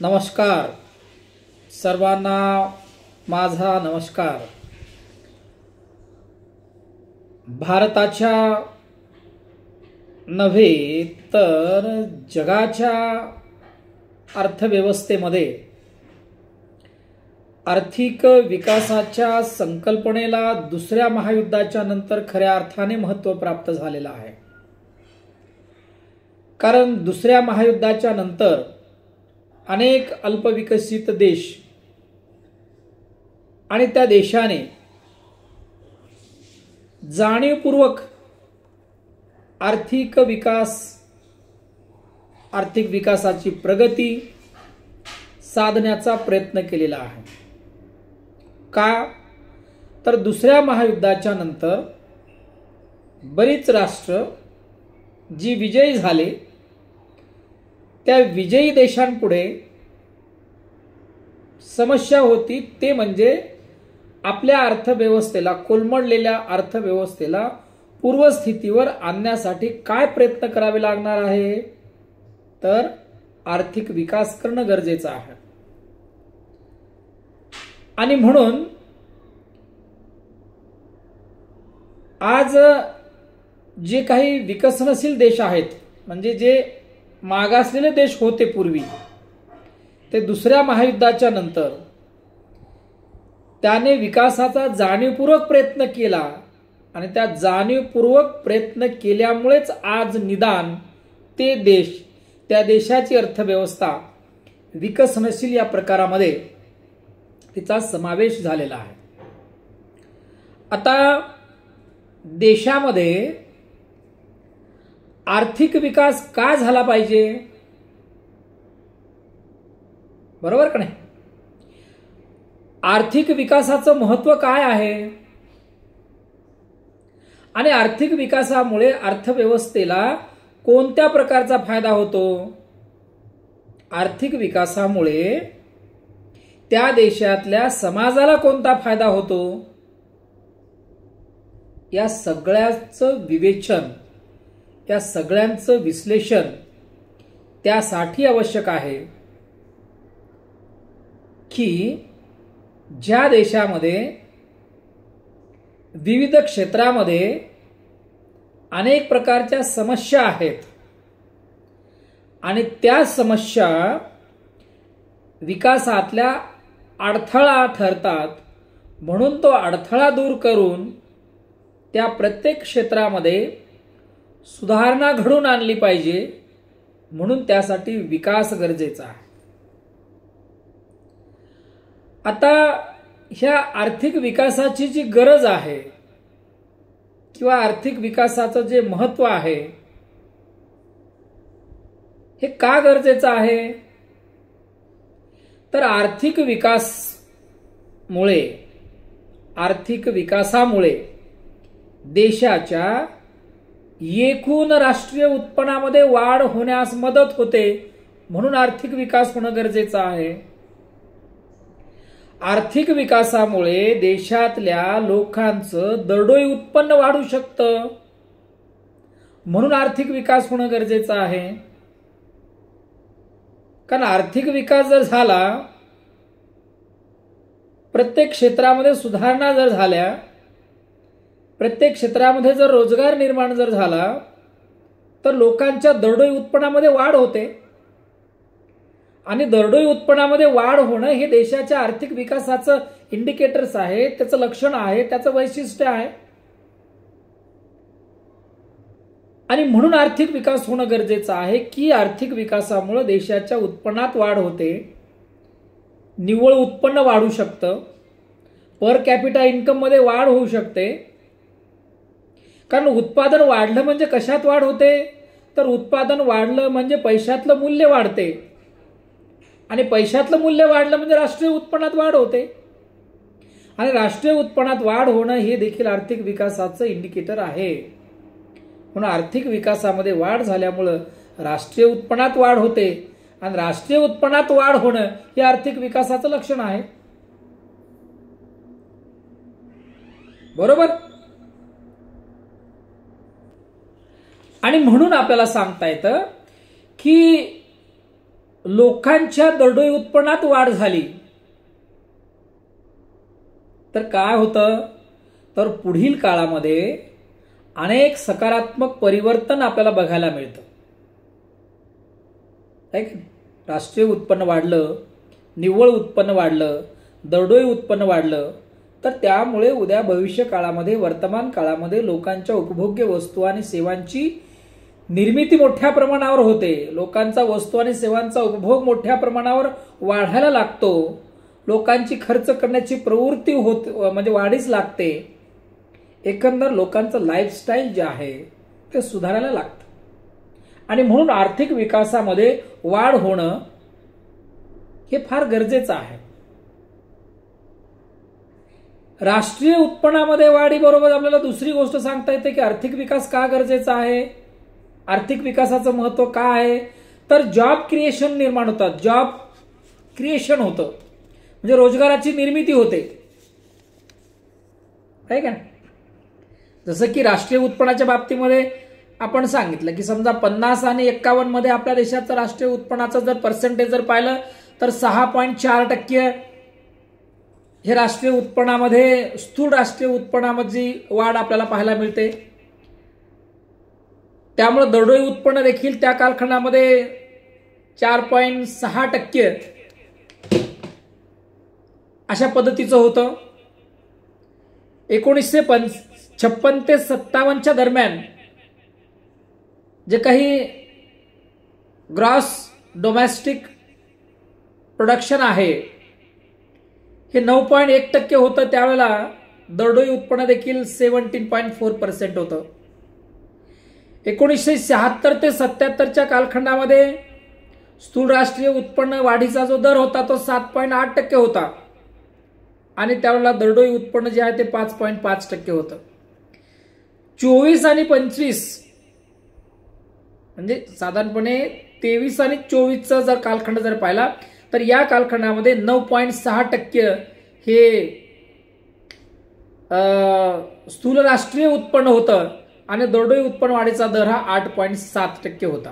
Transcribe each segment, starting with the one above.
नमस्कार सर्वांना, माझा नमस्कार। भारताच्या नव्हे तर जगाच्या अर्थव्यवस्थेमध्ये आर्थिक विकासाच्या संकल्पनेला दुसऱ्या महायुद्धाच्या नंतर खऱ्या अर्थाने महत्त्व प्राप्त झालेलं आहे। कारण दुसऱ्या महायुद्धाच्या नंतर अनेक अल्पविकसित देश आणि त्या देशाने जाणीवपूर्वक आर्थिक विकासाची प्रगती साधण्याचा प्रयत्न केलेला आहे। का तर दुसऱ्या महायुद्धाच्या नंतर बरीच राष्ट्र जी विजयी झाले त्या विजयी देशांपुढे समस्या होती, ते म्हणजे आपल्या अर्थव्यवस्थेला, कोलमडलेल्या अर्थव्यवस्थेला पूर्वस्थितीवर आणण्यासाठी काय प्रयत्न करावे लागणार आहे, तर आर्थिक विकास करणं गरजेचं आहे। आणि म्हणून आज जे काही विकसनशील देश आहेत, म्हणजे जे मागासलेले देश होते पूर्वी, ते दुसऱ्या महायुद्धाच्या नंतर त्याने विकासाचा जाणीवपूर्वक प्रयत्न केला आणि त्या जाणीवपूर्वक प्रयत्न केल्यामुळेच आज निदान ते देश, त्या देशाची अर्थव्यवस्था विकसनशील या प्रकारामध्ये तिचा समावेश झालेला आहे। आता देशामध्ये आर्थिक विकास का झाला पाहिजे, बरोबर का नाही? आर्थिक विकासाचं महत्त्व काय आहे आणि आर्थिक विकासामुळे अर्थव्यवस्थेला कोणत्या प्रकारचा फायदा होतो? आर्थिक विकासामुळे त्या देशातल्या समाजाला कोणता फायदा होतो? या सगळ्याचं विवेचन, या सगळ्यांचं विश्लेषण त्यासाठी आवश्यक आहे की ज्या देशामध्ये विविध क्षेत्रामध्ये अनेक प्रकारच्या समस्या आहेत आणि त्या समस्या विकासातल्या अडथळा ठरतात, म्हणून तो अडथळा दूर करून त्या प्रत्येक क्षेत्रामध्ये सुधारणा घडून आणली पाहिजे, म्हणून त्यासाठी विकास गरजेचा आहे। आता ह्या आर्थिक विकासाची जी गरज आहे किंवा आर्थिक विकासाचं जे महत्त्व आहे, हे का गरजेचं आहे? तर आर्थिक विकासामुळे देशाच्या एकूण राष्ट्रीय उत्पन्नामध्ये वाढ होण्यास मदत होते, म्हणून आर्थिक विकास होणं गरजेचं आहे। आर्थिक विकासामुळे देशातल्या लोकांचं दरडोई उत्पन्न वाढू शकतं, म्हणून आर्थिक विकास होणं गरजेचं आहे। कारण आर्थिक विकास जर झाला, प्रत्येक क्षेत्रामध्ये सुधारणा जर झाल्या, प्रत्येक क्षेत्रामध्ये जर रोजगार निर्माण जर झाला, तर लोकांच्या दरडोई उत्पन्नामध्ये वाढ होते आणि दरडोई उत्पन्नामध्ये वाढ होणं हे देशाच्या आर्थिक विकासाचं इंडिकेटर्स आहे, त्याचं लक्षण आहे, त्याचं वैशिष्ट्य आहे। आणि म्हणून आर्थिक विकास होणं गरजेचं आहे की आर्थिक विकासामुळे देशाच्या उत्पन्नात वाढ होते, निव्वळ उत्पन्न वाढू शकतं, पर कॅपिटा इन्कम मध्ये वाढ होऊ शकते। कारण उत्पादन वाढलं म्हणजे कशात वाढ होते, तर उत्पादन वाढलं म्हणजे पैशातलं मूल्य वाढते आणि पैशातलं मूल्य वाढलं म्हणजे राष्ट्रीय उत्पन्नात वाढ होते आणि राष्ट्रीय उत्पन्नात वाढ होणं हे देखील आर्थिक विकासाचं इंडिकेटर आहे। म्हणून आर्थिक विकासामध्ये वाढ झाल्यामुळं राष्ट्रीय उत्पन्नात वाढ होते आणि राष्ट्रीय उत्पन्नात वाढ होणं हे आर्थिक विकासाचं लक्षण आहे, बरोबर? आणि म्हणून आपल्याला सांगता येतं की लोकांच्या दरडोई उत्पन्नात वाढ झाली तर काय होतं, तर पुढील काळामध्ये अनेक सकारात्मक परिवर्तन आपल्याला बघायला मिळतं. राष्ट्रीय उत्पन्न वाढलं, निव्वळ उत्पन्न वाढलं, दरडोई उत्पन्न वाढलं तर त्यामुळे उद्या भविष्य काळामध्ये, वर्तमान काळामध्ये लोकांच्या उपभोग्य वस्तू आणि सेवांची निर्मिती मोठ्या प्रमाणावर होते. लोकांचा वस्तू आणि सेवांचा उपभोग मोठ्या प्रमाणावर वाढायला लागतो. लोकांची खर्च करण्याची प्रवृत्ती म्हणजे वाढीच लागते. एकंदर लोकांचं लाईफस्टाईल जे आहे ते सुधारायला लागतं आणि म्हणून आर्थिक विकासामध्ये वाढ होणं हे फार गरजेचं आहे. राष्ट्रीय उत्पन्नामध्ये वाढीबरोबर आपल्याला दुसरी गोष्ट सांगता येते की आर्थिक विकास का गरजेचा आहे. आर्थिक विकासाचं महत्व काय आहे, तर जॉब क्रिएशन निर्माण होतात. जॉब क्रिएशन होतं म्हणजे रोजगाराची निर्मिती होते, आहे का. जसं की राष्ट्रीय उत्पन्नाच्या बाबतीमध्ये आपण सांगितलं की समजा 50 आणि 51 मध्ये आपल्या देशाचं राष्ट्रीय उत्पन्नाचं जर पर्सेंटेज जर पाहिलं तर 6.4% हे राष्ट्रीय उत्पन्नामध्ये, स्थूल राष्ट्रीय उत्पन्नामध्ये वाढ आपल्याला पाहायला मिळते. त्यामुळे दरडोई उत्पन्न देखील त्या कालखंडामध्ये 4.6% अशा पद्धतीचं होतं. 1956 ते 57च्या दरम्यान जे काही ग्रॉस डोमेस्टिक प्रोडक्शन आहे हे 9.1% होतं. त्यावेळेला दरडोई उत्पन्न देखील 17.4% होतं. 1976 ते 77च्या कालखंडामध्ये स्थूल राष्ट्रीय उत्पन्न वाढीचा जो दर होता तो 7.8% होता आणि त्यावेळेला दरडोई उत्पन्न जे आहे ते 5.5% होतं. 24 आणि 25 म्हणजे साधारणपणे 23 आणि 24चा जर कालखंड जर पाहिला तर या कालखंडामध्ये 9.6% हे स्थूल राष्ट्रीय उत्पन्न होतं आणि दरडोई उत्पन्न वाढीचा दर हा 8.7% होता.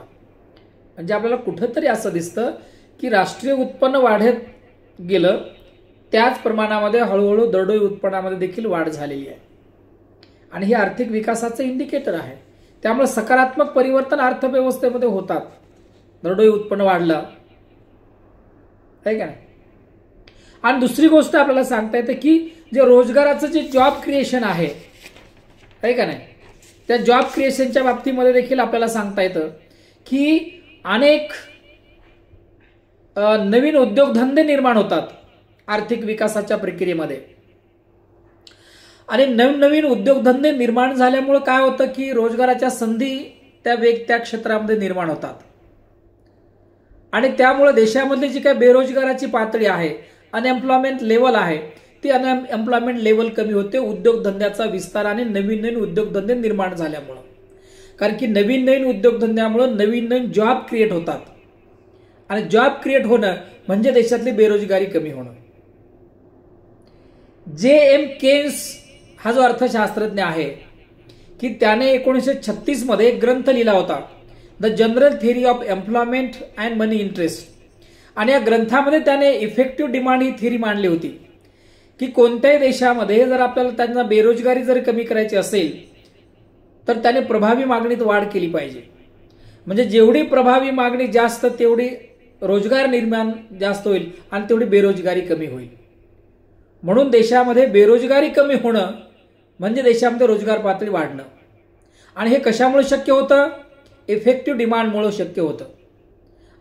म्हणजे आपल्याला कुठंतरी असं दिसतं की राष्ट्रीय उत्पन्न वाढत गेलं त्याच प्रमाणामध्ये हळूहळू दरडोई उत्पन्नामध्ये देखील वाढ झालेली आहे आणि हे आर्थिक विकासाचं इंडिकेटर आहे. त्यामुळे सकारात्मक परिवर्तन अर्थव्यवस्थेमध्ये होतात. दरडोई उत्पन्न वाढलं आहे का नाही. आणि दुसरी गोष्ट आपल्याला सांगता येते की जे रोजगाराचं जे जॉब क्रिएशन आहे का नाही, त्या जॉब क्रिएशनच्या बाबतीमध्ये देखील आपल्याला सांगता येतं की अनेक नवीन उद्योगधंदे निर्माण होतात आर्थिक विकासाच्या प्रक्रियेमध्ये. आणि नवीन उद्योगधंदे निर्माण झाल्यामुळे काय होतं की रोजगाराच्या संधी त्या क्षेत्रामध्ये निर्माण होतात आणि त्यामुळे देशामधली जी काही बेरोजगाराची पातळी आहे, अनएम्प्लॉयमेंट लेवल आहे, ती अनएम्प्लॉयमेंट लेवल कमी होते उद्योगधंद्याचा विस्तार आणि नवीन उद्योगधंदे निर्माण झाल्यामुळं. कारण की नवीन उद्योगधंद्यामुळे नवीन जॉब क्रिएट होतात आणि जॉब क्रिएट होणं म्हणजे देशातली बेरोजगारी कमी होणं. J.M. केन्स हा जो अर्थशास्त्रज्ञ आहे की त्याने 1936 मध्ये एक ग्रंथ लिहिला होता, the general theory of employment and money interest. आणि या ग्रंथामध्ये त्याने इफेक्टिव्ह डिमांड ही थिअरी मांडली होती की कोणत्याही देशामध्ये जर आपल्याला त्यांना बेरोजगारी जर कमी करायची असेल तर त्याने प्रभावी मागणीत वाढ केली पाहिजे. म्हणजे जेवढी प्रभावी मागणी जास्त तेवढी रोजगार निर्माण जास्त होईल आणि तेवढी बेरोजगारी कमी होईल. म्हणून देशामध्ये बेरोजगारी कमी होणं म्हणजे देशामध्ये रोजगार पातळी वाढणं. आणि हे कशामुळे शक्य होतं, इफेक्टिव्ह डिमांडमुळे शक्य होतं.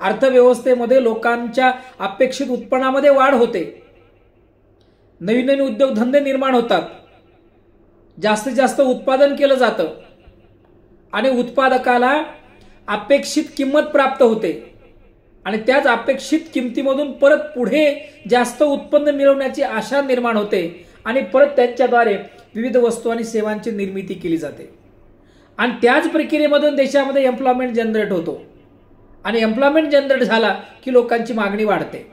अर्थव्यवस्थेमध्ये लोकांच्या अपेक्षित उत्पन्नामध्ये वाढ होते, नवीन उद्योगधंदे निर्माण होतात, जास्तीत जास्त उत्पादन केलं जातं आणि उत्पादकाला अपेक्षित किंमत प्राप्त होते आणि त्याच अपेक्षित किमतीमधून परत पुढे जास्त उत्पन्न मिळवण्याची आशा निर्माण होते आणि परत त्यांच्याद्वारे विविध वस्तू आणि सेवांची निर्मिती केली जाते आणि त्याच प्रक्रियेमधून देशामध्ये एम्प्लॉयमेंट जनरेट होतो आणि एम्प्लॉयमेंट जनरेट झाला की लोकांची मागणी वाढते.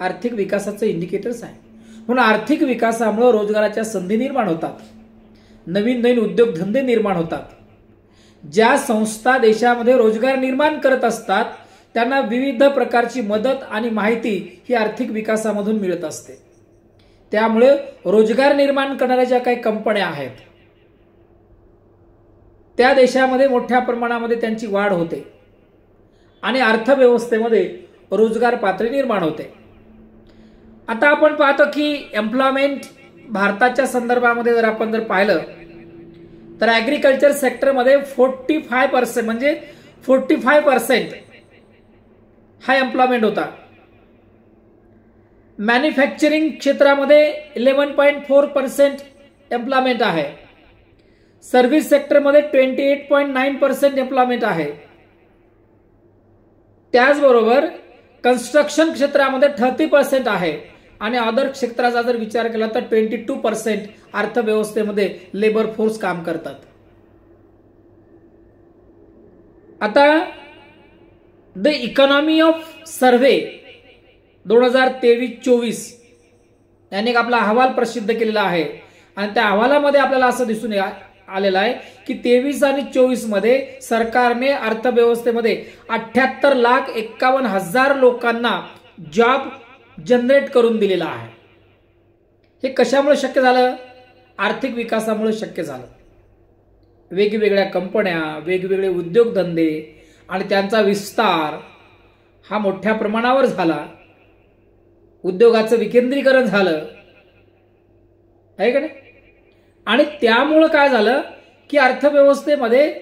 आर्थिक विकासाचं इंडिकेटर्स आहे. म्हणून आर्थिक विकासामुळे रोजगाराच्या संधी निर्माण होतात, नवीन उद्योगधंदे निर्माण होतात. ज्या संस्था देशामध्ये रोजगार निर्माण करत असतात त्यांना विविध प्रकारची मदत आणि माहिती ही आर्थिक विकासामधून मिळत असते. त्यामुळे रोजगार निर्माण करणाऱ्या ज्या काही कंपन्या आहेत त्या देशामध्ये मोठ्या प्रमाणामध्ये त्यांची वाढ होते आणि अर्थव्यवस्थेमध्ये रोजगार पातळी निर्माण होते. आता आपण पाहतो की एम्प्लॉयमेंट भारताच्या संदर्भामध्ये जर आपण पाहिलं तर ॲग्रिकल्चर सेक्टरमध्ये 45% म्हणजे 45% हा एम्प्लॉयमेंट होता. मॅन्युफॅक्चरिंग क्षेत्रामध्ये 11.4% एम्प्लॉयमेंट आहे. सर्व्हिस सेक्टरमध्ये 28.9% एम्प्लॉयमेंट आहे. त्याचबरोबर कन्स्ट्रक्शन क्षेत्रामध्ये 30% आहे आणि अदर क्षेत्राचा जर विचार केला तर 22% अर्थव्यवस्थेमध्ये लेबर फोर्स काम करतात. आता द इकॉनॉमी ऑफ सर्व्हे 2023-24 याने एक आपला अहवाल प्रसिद्ध केलेला आहे आणि त्या अहवालामध्ये आपल्याला असं दिसून आलेलं आहे की 23 आणि 24 मध्ये सरकारने अर्थव्यवस्थेमध्ये 78,51,000 लोकांना जॉब जनरेट करून दिलेला आहे. हे कशामुळे शक्य झालं? आर्थिक विकासामुळे शक्य झालं. वेगवेगळ्या कंपन्या, वेगवेगळे उद्योगधंदे आणि त्यांचा विस्तार हा मोठ्या प्रमाणावर झाला. उद्योगाचं विकेंद्रीकरण झालं आहे का नाही? आणि त्यामुळं काय झालं की अर्थव्यवस्थेमध्ये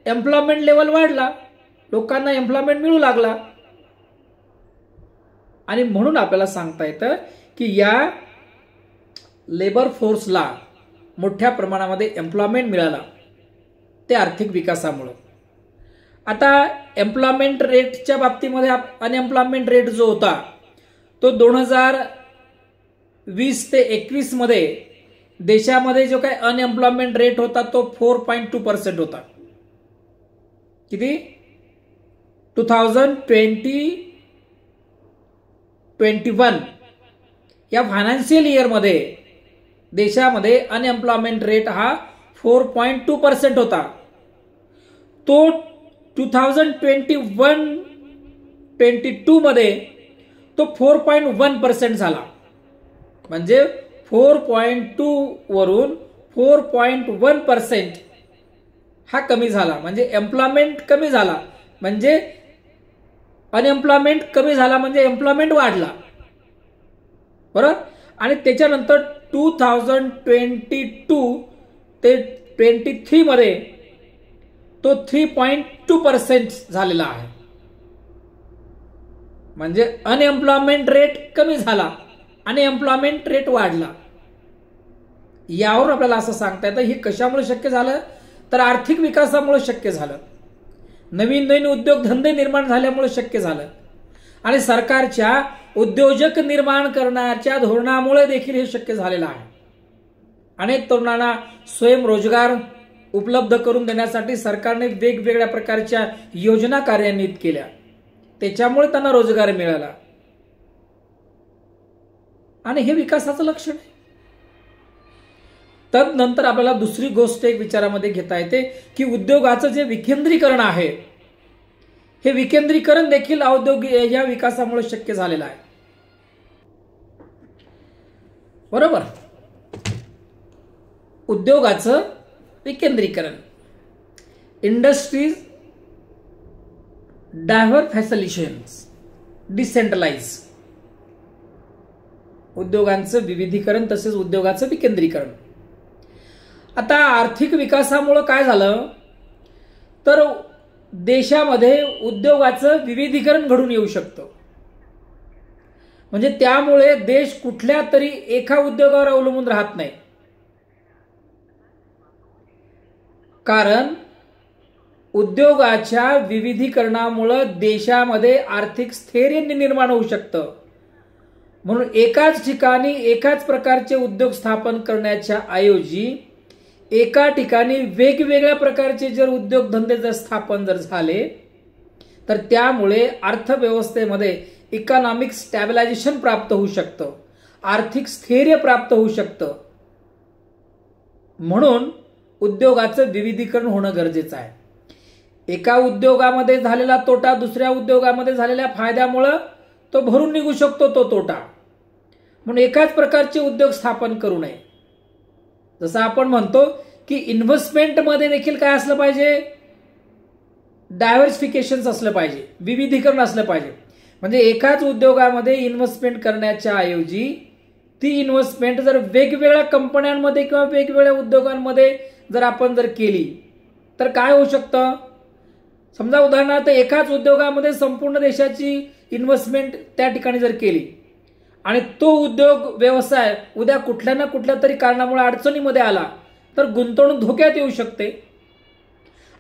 एम्प्लॉयमेंट लेवल वाढला, लोकांना एम्प्लॉयमेंट मिळू लागला आणि म्हणून आपल्याला सांगता येतं की या लेबर फोर्सला मोठ्या प्रमाणामध्ये एम्प्लॉयमेंट मिळाला ते आर्थिक विकासामुळे. आता एम्प्लॉयमेंट रेटच्या बाबतीमध्ये अनएम्प्लॉयमेंट रेट जो होता तो 2020 ते 21 मध्ये देशामध्ये जो काही अनएम्प्लॉयमेंट रेट होता तो 4.2% होता. किती? 2020-21 या फायनान्शियल इयरमध्ये देशामध्ये अनएम्प्लॉयमेंट रेट हा 4.2% होता. तो 2021-22 मध्ये तो 4.1% झाला. म्हणजे 4.2 वरून 4.1% हा कमी झाला. म्हणजे एम्प्लॉयमेंट कमी झाला म्हणजे अनएम्प्लॉयमेंट कमी झाला म्हणजे एम्प्लॉयमेंट वाढला. बरोबर. आणि त्याच्यानंतर 2022 ते 23 मध्ये तो 3.2% झालेला आहे. म्हणजे अनएम्प्लॉयमेंट रेट कमी झाला आणि एम्प्लॉयमेंट रेट वाढला. यावरून आपल्याला असं सांगता येतं हे कशामुळे शक्य झालं तर आर्थिक विकासामुळे शक्य झालं. नवीन नवीन उद्योगधंदे निर्माण झाल्यामुळे शक्य झालं आणि सरकारच्या उद्योजक निर्माण करण्याच्या धोरणामुळे देखील हे शक्य झालेलं आहे. अनेक तरुणांना स्वयंरोजगार उपलब्ध करून देण्यासाठी सरकारने वेगवेगळ्या प्रकारच्या योजना कार्यान्वित केल्या. त्याच्यामुळे त्यांना रोजगार मिळाला आणि हे विकासाचं लक्षण आहे. तदनंतर आपल्याला दुसरी गोष्ट एक विचारामध्ये घेता येते की उद्योगाचं जे विकेंद्रीकरण आहे हे विकेंद्रीकरण देखील औद्योगिक या विकासामुळे शक्य झालेलं आहे. बरोबर. उद्योगाचं विकेंद्रीकरण, इंडस्ट्रीज डायव्हर्फॅसिलिशन्स, डिसेंट्रलाइज, उद्योगांचं विविधीकरण तसेच उद्योगाचं विकेंद्रीकरण. आता आर्थिक विकासामुळे काय झालं तर देशामध्ये उद्योगाचं विविधीकरण घडून येऊ शकतं. म्हणजे त्यामुळे देश कुठल्या तरी एका उद्योगावर अवलंबून राहत नाही. कारण उद्योगाच्या विविधीकरणामुळे देशामध्ये आर्थिक स्थैर्य निर्माण होऊ शकतं. म्हणून एकाच ठिकाणी एकाच प्रकारचे उद्योग स्थापन करण्याच्या ऐवजी एका ठिकाणी वेगवेगळ्या प्रकारचे जर उद्योगधंदे जर स्थापन झाले तर त्यामुळे अर्थव्यवस्थेमध्ये इकॉनॉमिक स्टॅबिलायझेशन प्राप्त होऊ शकतं, आर्थिक स्थैर्य प्राप्त होऊ शकतं. म्हणून उद्योगाचं विविधीकरण होणं गरजेचं आहे. एका उद्योगामध्ये झालेला तोटा दुसऱ्या उद्योगामध्ये झालेल्या फायद्यामुळे तो भरून निघू शकतो तो तोटा. म्हणून एकाच प्रकारचे उद्योग स्थापन करू नये. जसं आपण म्हणतो की इन्व्हेस्टमेंटमध्ये देखील काय असलं पाहिजे, डायव्हर्सिफिकेशन असलं पाहिजे, विविधीकरण असलं पाहिजे. म्हणजे एकाच उद्योगामध्ये इन्व्हेस्टमेंट करण्याच्या ऐवजी ती इन्व्हेस्टमेंट जर वेगवेगळ्या कंपन्यांमध्ये किंवा वेगवेगळ्या उद्योगांमध्ये जर आपण केली तर काय होऊ शकतं. समजा उदाहरणार्थ एकाच उद्योगामध्ये संपूर्ण देशाची इन्व्हेस्टमेंट त्या ठिकाणी जर केली आणि तो उद्योग व्यवसाय उद्या कुठल्या ना कुठल्या तरी कारणामुळे अडचणीमध्ये आला तर गुंतवणूक धोक्यात येऊ शकते.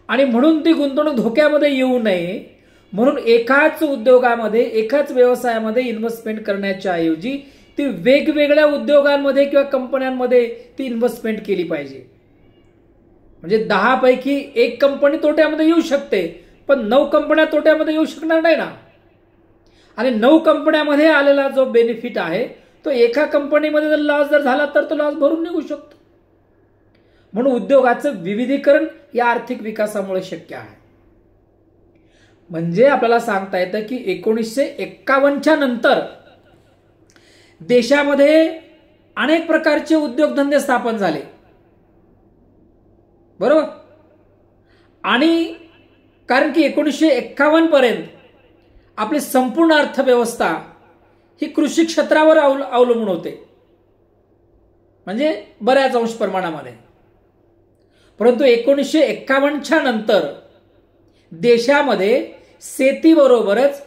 आणि म्हणून ती गुंतवणूक धोक्यामध्ये येऊ नये म्हणून एकाच उद्योगामध्ये एकाच व्यवसायामध्ये इन्व्हेस्टमेंट करण्याच्या ऐवजी ती वेगवेगळ्या उद्योगांमध्ये किंवा कंपन्यांमध्ये ती इन्व्हेस्टमेंट केली पाहिजे. म्हणजे 10 पैकी 1 कंपनी तोट्यामध्ये येऊ शकते पण 9 कंपन्या तोट्यामध्ये येऊ शकणार नाही ना. आणि 9 कंपन्यामध्ये आलेला जो बेनिफिट आहे तो एका कंपनीमध्ये जर लॉस झाला तर तो लॉस भरून निघू शकतो. म्हणून उद्योगाचं विविधीकरण या आर्थिक विकासामुळे शक्य आहे. म्हणजे आपल्याला सांगता येतं की 1951च्या नंतर देशामध्ये अनेक प्रकारचे उद्योगधंदे स्थापन झाले, बरोबर. आणि कारण की 1951 पर्यंत आपली संपूर्ण अर्थव्यवस्था ही कृषी क्षेत्रावर अवलंबून होते, म्हणजे बऱ्याच अंश प्रमाणामध्ये. परंतु 1951च्या नंतर देशामध्ये शेतीबरोबरच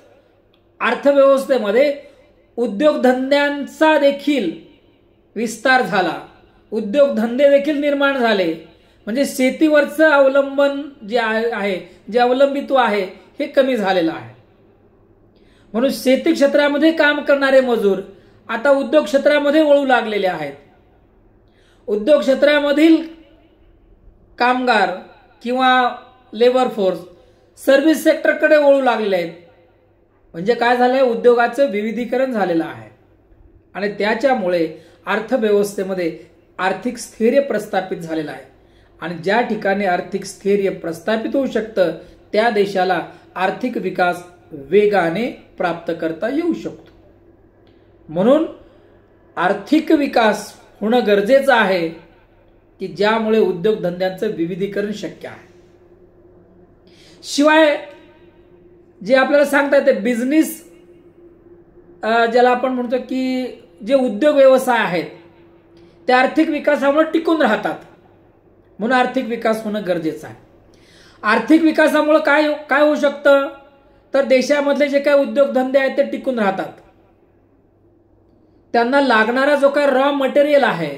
अर्थव्यवस्थेमध्ये उद्योगधंद्यांचा देखील विस्तार झाला, उद्योगधंदे देखील निर्माण झाले. म्हणजे शेतीवरचं अवलंबन जे आहे, जे अवलंबित्व आहे हे कमी झालेलं आहे. म्हणून शेती क्षेत्रामध्ये काम करणारे मजूर आता उद्योग क्षेत्रामध्ये वळू लागलेले आहेत. उद्योग क्षेत्रामधील कामगार किंवा लेबर फोर्स सर्व्हिस सेक्टरकडे वळू लागलेले आहेत. म्हणजे काय झालंय, उद्योगाचं विविधीकरण झालेलं आहे आणि त्याच्यामुळे अर्थव्यवस्थेमध्ये आर्थिक स्थैर्य प्रस्थापित झालेलं आहे. आणि ज्या ठिकाणी आर्थिक स्थैर्य प्रस्थापित होऊ शकतं त्या देशाला आर्थिक विकास वेगाने प्राप्त करता येऊ शकतो. म्हणून आर्थिक विकास होणं गरजेचं आहे की ज्यामुळे उद्योगधंद्यांचं विविधीकरण शक्य आहे. शिवाय जे आपल्याला सांगता येते बिझनेस, ज्याला आपण म्हणतो की जे उद्योग व्यवसाय आहेत ते आर्थिक विकासामुळे टिकून राहतात. म्हणून आर्थिक विकास होणं गरजेचं आहे. आर्थिक विकासामुळे काय होऊ शकतं तर देशामधले जे काही उद्योगधंदे आहेत ते टिकून राहतात. त्यांना लागणारा जो काही रॉ मटेरियल आहे,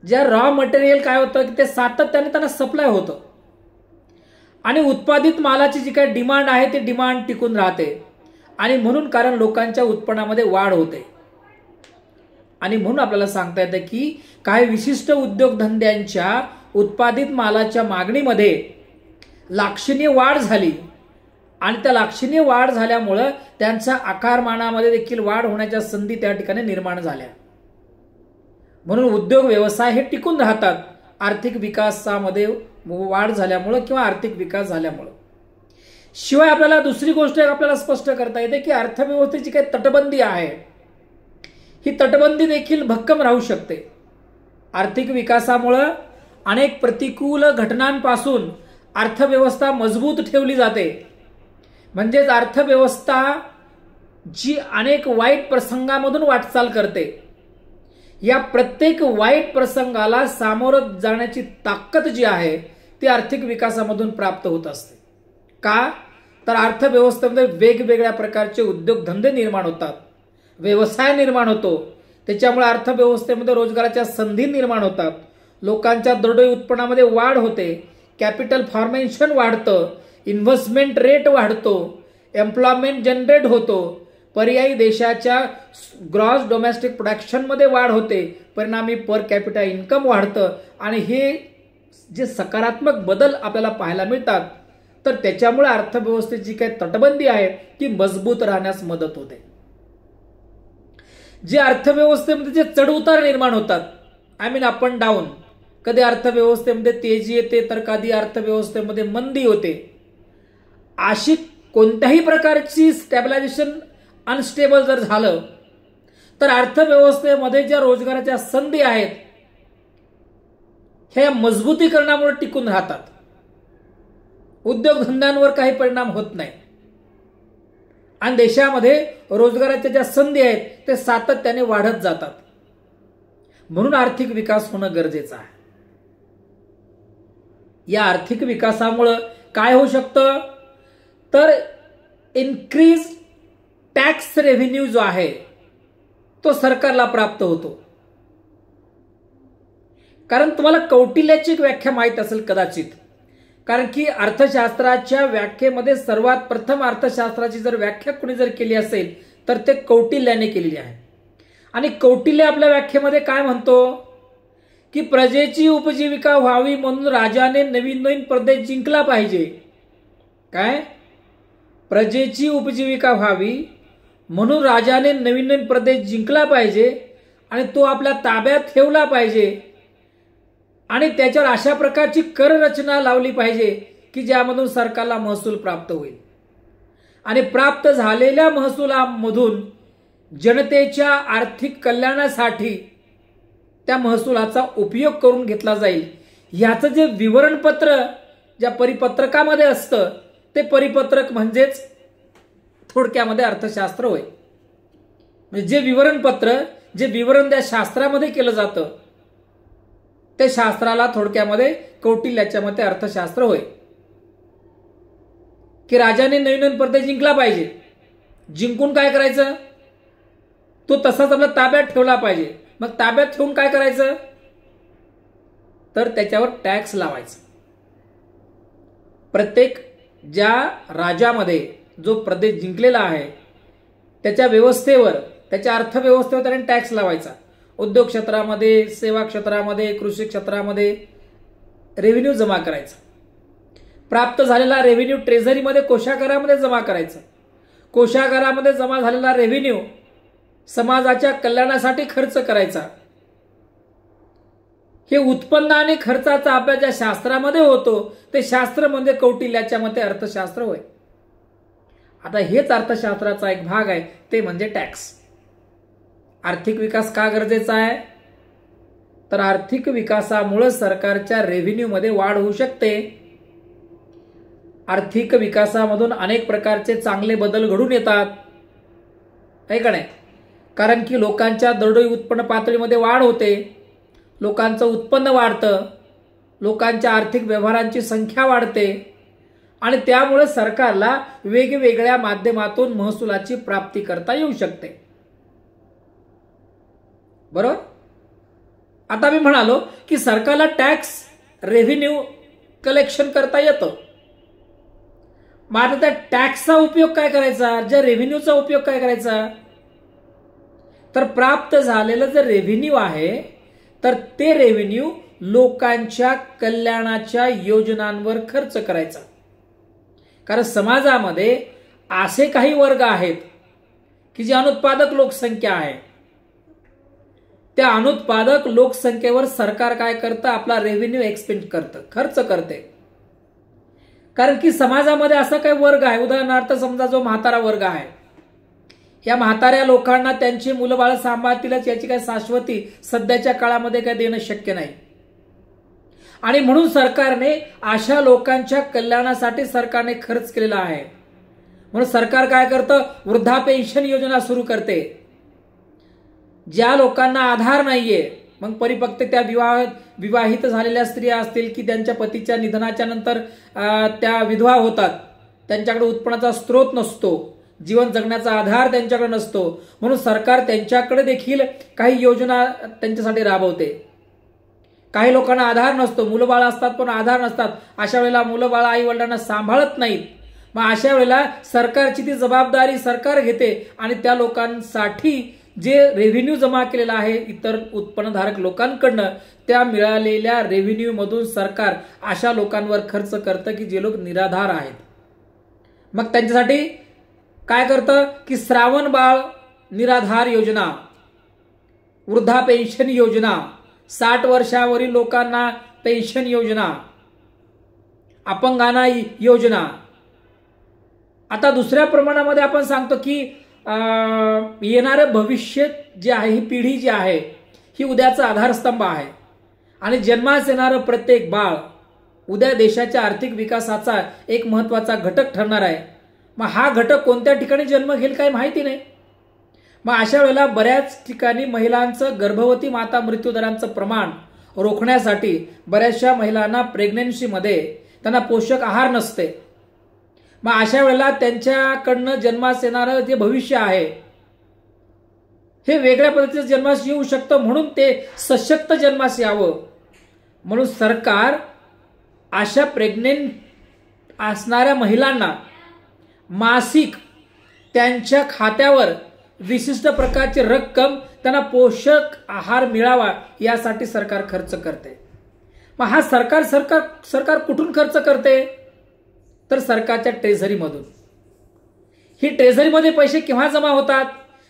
ज्या रॉ मटेरियल काय होतं की ते सातत्याने त्यांना सप्लाय होतं आणि उत्पादित मालाची जी काही डिमांड आहे ती डिमांड टिकून राहते. आणि म्हणून कारण लोकांच्या उत्पन्नामध्ये वाढ होते. आणि म्हणून आपल्याला सांगता येतं की काही विशिष्ट उद्योगधंद्यांच्या उत्पादित मालाच्या मागणीमध्ये लाक्षणीय वाढ झाली आणि त्या लाक्षणीय वाढ झाल्यामुळं त्यांच्या आकारमानामध्ये देखील वाढ होण्याच्या संधी त्या ठिकाणी निर्माण झाल्या. म्हणून उद्योग व्यवसाय हे टिकून राहतात आर्थिक विकासामध्ये वाढ झाल्यामुळं किंवा आर्थिक विकास झाल्यामुळं. शिवाय आपल्याला दुसरी गोष्ट आपल्याला स्पष्ट करता येते की अर्थव्यवस्थेची काही तटबंदी आहे, ही तटबंदी देखील भक्कम राहू शकते. आर्थिक विकासामुळं अनेक प्रतिकूल घटनांपासून अर्थव्यवस्था मजबूत ठेवली जाते. म्हणजेच अर्थव्यवस्था जी अनेक वाईट प्रसंगामधून वाटचाल करते, या प्रत्येक वाईट प्रसंगाला सामोरं जाण्याची ताकद जी आहे ती आर्थिक विकासामधून प्राप्त होत असते. का तर अर्थव्यवस्थेमध्ये वेगवेगळ्या प्रकारचे उद्योगधंदे निर्माण होतात, व्यवसाय निर्माण होतो, त्याच्यामुळे अर्थव्यवस्थेमध्ये रोजगाराच्या संधी निर्माण होतात, लोकांच्या दरडोई उत्पन्नामध्ये वाढ होते, कॅपिटल फॉर्मेशन वाढतं, इन्व्हेस्टमेंट रेट वाढतो, एम्प्लॉयमेंट जनरेट होतो, पर्यायी देशाच्या ग्रॉस डोमेस्टिक प्रोडक्शनमध्ये वाढ होते, परिणामी पर कॅपिटा इन्कम वाढतं. आणि हे जे सकारात्मक बदल आपल्याला पाहायला मिळतात तर त्याच्यामुळे अर्थव्यवस्थेची काही तटबंदी आहे ती मजबूत राहण्यास मदत होते. जे अर्थव्यवस्थेमध्ये जे चढउतार निर्माण होतात, I mean up and down, कधी अर्थव्यवस्थेमध्ये तेजी येते तर कधी अर्थव्यवस्थेमध्ये मंदी होते. अशी कोणत्याही प्रकारची स्टॅबिलायझेशन अनस्टेबल जर झालं तर अर्थव्यवस्थेमध्ये ज्या रोजगाराच्या संधी आहेत ह्या मजबूतीकरणामुळे टिकून राहतात. उद्योगधंद्यांवर काही परिणाम होत नाही आणि देशामध्ये रोजगाराच्या ज्या संधी आहेत ते सातत्याने वाढत जातात. म्हणून आर्थिक विकास होणं गरजेचं आहे. या आर्थिक विकासामुळे काय होऊ शकतं तर इन्क्रीज टॅक्स रेव्हेन्यू जो आहे तो सरकारला प्राप्त होतो. कारण तुम्हाला कौटिल्याची एक व्याख्या माहित असेल कदाचित, कारण की अर्थशास्त्राच्या व्याख्येमध्ये सर्वात प्रथम अर्थशास्त्राची जर व्याख्या कोणी जर केली असेल तर ते कौटिल्याने केलेली आहे. आणि कौटिल्य आपल्या व्याख्येमध्ये काय म्हणतो की प्रजेची उपजीविका व्हावी म्हणून राजाने नवीन नवीन प्रदेश जिंकला पाहिजे. काय? प्रजेची उपजीविका व्हावी म्हणून राजाने नवीन नवीन प्रदेश जिंकला पाहिजे आणि तो आपल्या ताब्यात ठेवला पाहिजे आणि त्याच्यावर अशा प्रकारची कर रचना लावली पाहिजे की ज्यामधून सरकारला महसूल प्राप्त होईल आणि प्राप्त झालेल्या महसुलामधून जनतेच्या आर्थिक कल्याणासाठी त्या महसुलाचा उपयोग करून घेतला जाईल. ह्याचं जे विवरणपत्र ज्या परिपत्रकामध्ये असतं ते परिपत्रक म्हणजेच थोडक्यामध्ये अर्थशास्त्र होय. म्हणजे जे विवरणपत्र जे विवरण त्या शास्त्रामध्ये केलं जातं ते शास्त्राला थोडक्यामध्ये कौटिल्याच्या मते अर्थशास्त्र होय. की राजाने नवीन नवीन प्रदेश जिंकला पाहिजे. जिंकून काय करायचं? तो तसाच आपला ताब्यात ठेवला पाहिजे. मग ताब्यात ठेवून काय करायचं तर त्याच्यावर टॅक्स लावायचं. प्रत्येक ज्या राज्यामध्ये जो प्रदेश जिंकलेला आहे त्याच्या व्यवस्थेवर त्याच्या अर्थव्यवस्थेवर त्याने टॅक्स लावायचा. उद्योग क्षेत्रामध्ये, सेवा क्षेत्रामध्ये, कृषी क्षेत्रामध्ये रेव्हेन्यू जमा करायचा. प्राप्त झालेला रेव्हेन्यू ट्रेझरीमध्ये कोषागारामध्ये जमा करायचा. कोषागारामध्ये जमा झालेला रेव्हेन्यू समाजाच्या कल्याणासाठी खर्च करायचा. हे उत्पन्न आणि खर्चाचा अभ्यास ज्या शास्त्रामध्ये होतो ते शास्त्र म्हणजे कौटिल्याच्या मते अर्थशास्त्र होय. आता हेच अर्थशास्त्राचा एक भाग आहे ते म्हणजे टॅक्स. आर्थिक विकास का गरजेचा आहे तर आर्थिक विकासामुळे सरकारच्या रेव्हेन्यूमध्ये वाढ होऊ शकते. आर्थिक विकासामधून अनेक प्रकारचे चांगले बदल घडून येतात आहे का नाही. कारण की लोकांच्या दरडोई उत्पन्न पातळीमध्ये वाढ होते, लोकांचं उत्पन्न वाढतं, लोकांच्या आर्थिक व्यवहारांची संख्या वाढते आणि त्यामुळे सरकारला वेगवेगळ्या माध्यमातून महसुलाची प्राप्ती करता येऊ शकते. बरोबर. आता मी म्हणालो की सरकारला टॅक्स रेव्हेन्यू कलेक्शन करता येतं. मग आता त्या टॅक्सचा उपयोग काय करायचा, ज्या रेव्हेन्यूचा उपयोग काय करायचा तर प्राप्त झालेलं जे रेव्हेन्यू आहे तर ते रेव्हेन्यू लोकांच्या कल्याणाच्या योजनांवर खर्च करायचा. कारण समाजामध्ये असे काही वर्ग आहेत की जे अनुत्पादक लोकसंख्या आहे. त्या अनुत्पादक लोकसंख्येवर सरकार काय करतं आपला रेव्हेन्यू एक्सपेंड करतं, खर्च करते. कारण की समाजामध्ये असा काही वर्ग आहे, उदाहरणार्थ समजा जो म्हातारा वर्ग आहे, या म्हाताऱ्या लोकांना त्यांची मुलं बाळ सांभाळतीलच याची काही शाश्वती सध्याच्या काळामध्ये काय देणं शक्य नाही. आणि म्हणून सरकारने अशा लोकांच्या कल्याणासाठी सरकारने खर्च केलेला आहे. म्हणून सरकार काय करतं वृद्धा पेन्शन योजना सुरू करते. ज्या लोकांना आधार नाहीये, मग परिपक्वता विवाहित झालेल्या स्त्रिया असतील की त्यांच्या पतीच्या निधनाच्या नंतर त्या विधवा होतात, त्यांच्याकडे उत्पन्नाचा स्रोत नसतो, जीवन जगण्याचा आधार त्यांच्याकडे नसतो, म्हणून सरकार त्यांच्याकडे देखील काही योजना त्यांच्यासाठी राबवते. काही लोकांना आधार नसतो, मुलं बाळ असतात पण आधार नसतात, अशा वेळेला मुलं बाळ आई वडिलांना सांभाळत नाहीत. मग अशा वेळेला सरकारची ती जबाबदारी सरकार घेते आणि त्या लोकांसाठी जे रेव्हेन्यू जमा केलेला आहे इतर उत्पन्नधारक लोकांकडनं त्या मिळालेल्या रेव्हेन्यू मधून सरकार अशा लोकांवर खर्च करतं की जे लोक निराधार आहेत. मग त्यांच्यासाठी काय करतं की श्रावण बाळ निराधार योजना, वृद्धा पेन्शन योजना, 60 वर्षावरील लोकांना पेन्शन योजना, अपंगांना योजना. आता दुसऱ्या प्रमाणामध्ये आपण सांगतो की येणारं भविष्य जे आहे, ही पिढी जी आहे ही उद्याचा आधारस्तंभ आहे आणि जन्मास येणारं प्रत्येक बाळ उद्या देशाच्या आर्थिक विकासाचा एक महत्त्वाचा घटक ठरणार आहे. मग हा घटक कोणत्या ठिकाणी जन्म घेईल काही माहिती नाही. मग अशा वेळेला बऱ्याच ठिकाणी महिलांचं, गर्भवती माता मृत्यूदरांचं प्रमाण रोखण्यासाठी बऱ्याचशा महिलांना प्रेग्नन्सीमध्ये त्यांना पोषक आहार नसते. मग अशा वेळेला त्यांच्याकडनं जन्मास येणारं जे भविष्य आहे हे वेगळ्या पद्धतीचं जन्मास येऊ शकतं. म्हणून ते सशक्त जन्मास यावं म्हणून सरकार अशा प्रेग्नेंट असणाऱ्या महिलांना मासिक त्यांच्या खात्यावर विशिष्ट प्रकारची रक्कम त्यांना पोषक आहार मिळावा यासाठी सरकार खर्च करते. मग हा सरकार कुठून खर्च करते? तर सरकारच्या ट्रेझरीमधून. ही ट्रेझरीमध्ये पैसे केव्हा जमा होतात?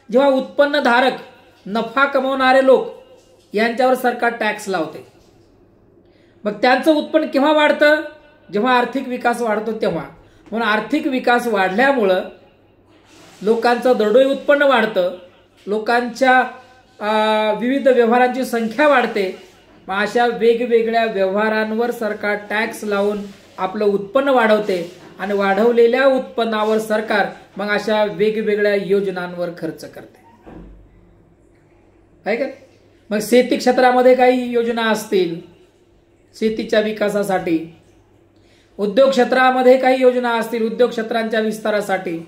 जेव्हा उत्पन्नधारक, नफा कमवणारे लोक यांच्यावर सरकार टॅक्स लावते. मग त्यांचं उत्पन्न केव्हा वाढतं? जेव्हा आर्थिक विकास वाढतो तेव्हा. म्हणून आर्थिक विकास वाढल्यामुळं लोकांचं दरडोई उत्पन्न वाढतं, लोकांच्या विविध व्यवहारांची संख्या वाढते. मग अशा वेगवेगळ्या व्यवहारांवर सरकार टॅक्स लावून आपलं उत्पन्न वाढवते आणि वाढवलेल्या उत्पन्नावर सरकार मग अशा वेगवेगळ्या योजनांवर खर्च करते. आहे का? मग शेती क्षेत्रामध्ये काही योजना असतील शेतीच्या विकासासाठी, उद्योग क्षेत्रामध्ये काही योजना असतील उद्योग क्षेत्रांच्या विस्तारासाठी.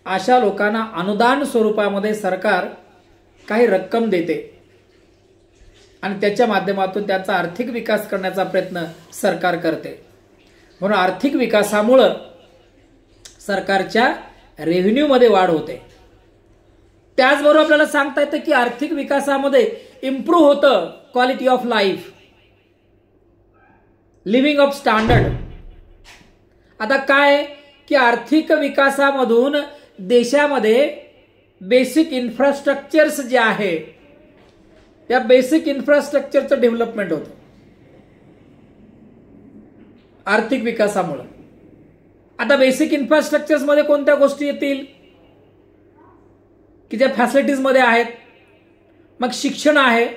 अशा लोकांना अनुदान स्वरूपामध्ये सरकार काही रक्कम देते आणि त्याच्या माध्यमातून त्यांचा आर्थिक विकास करण्याचा प्रयत्न सरकार करते. म्हणून आर्थिक विकासामुळं सरकारच्या रेव्हेन्यूमध्ये वाढ होते. त्याचबरोबर आपल्याला सांगता येतं की आर्थिक विकासामध्ये इम्प्रूव्ह होतं quality of life, living of standard. आता काय की आर्थिक विकासामधून देशामध्ये बेसिक इन्फ्रास्ट्रक्चर्स जे आहे त्या बेसिक इन्फ्रास्ट्रक्चरचं डेव्हलपमेंट होतं आर्थिक विकासामुळे. आता बेसिक इन्फ्रास्ट्रक्चर्स मध्ये कोणत्या गोष्टी येतील की ज्या फॅसिलिटीज मध्ये आहेत? मग शिक्षण आहे,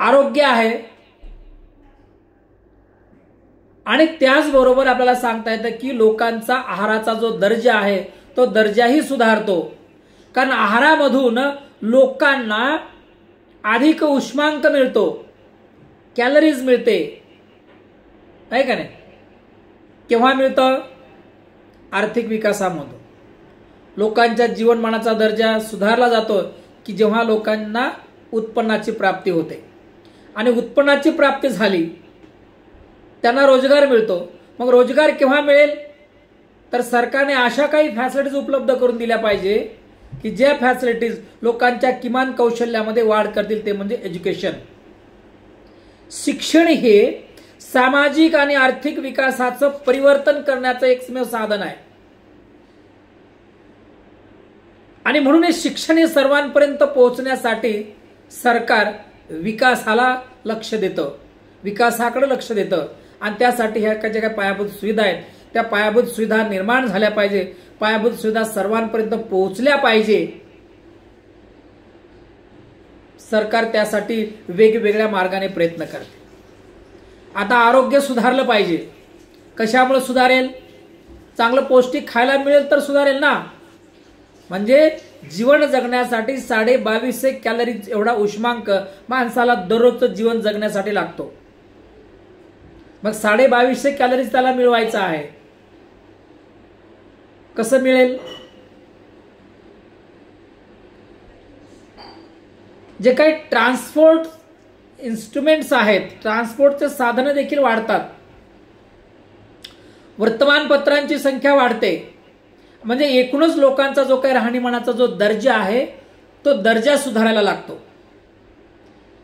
आरोग्य आहे आणि त्याचबरोबर आपल्याला सांगता येतं की लोकांचा आहाराचा जो दर्जा आहे तो दर्जाही सुधारतो. कारण आहारामधून लोकांना अधिक उष्मांक मिळतो, कॅलरीज मिळते. आहे का नाही? केव्हा मिळतं? आर्थिक विकासामधून. लोकांच्या जीवनमानाचा दर्जा सुधारला जातो की जेव्हा लोकांना उत्पन्नाची प्राप्ती होते आणि उत्पन्नाची प्राप्ती झाली त्यांना रोजगार मिळतो. मग रोजगार केव्हा मिळेल? तर सरकारने अशा काही फॅसिलिटीज उपलब्ध करून दिल्या पाहिजे की ज्या फॅसिलिटीज लोकांच्या किमान कौशल्यामध्ये वाढ करतील, ते म्हणजे एज्युकेशन. शिक्षण हे सामाजिक आणि आर्थिक विकासाचं परिवर्तन करण्याचं एकमेव साधन आहे आणि म्हणून हे शिक्षण हे सर्वांपर्यंत पोहोचण्यासाठी सरकार विकासाला लक्ष देतं, विकासाकडे लक्ष देतं आणि त्यासाठी ह्या ज्या काही पायाभूत सुविधा आहेत त्या पायाभूत सुविधा निर्माण झाल्या पाहिजे, पायाभूत सुविधा सर्वांपर्यंत पोहोचल्या पाहिजे. सरकार त्यासाठी वेगवेगळ्या मार्गाने प्रयत्न करते. आता आरोग्य सुधारलं पाहिजे. कशामुळे सुधारेल? चांगलं पौष्टिक खायला मिळेल तर सुधारेल ना. म्हणजे जीवन जगण्यासाठी 2250 कॅलरीज एवढा उष्मांक माणसाला दररोजचं जीवन जगण्यासाठी लागतो. मग 2250 कॅलरीज त्याला मिळवायचा आहे. कसं मिळेल? जे काही ट्रान्सपोर्ट इन्स्ट्रुमेंट्स आहेत, ट्रान्सपोर्टचे साधनं देखील वाढतात, वर्तमानपत्रांची संख्या वाढते. म्हणजे एकूणच लोकांचा जो काही राहणीमानाचा जो दर्जा आहे तो दर्जा सुधारायला लागतो.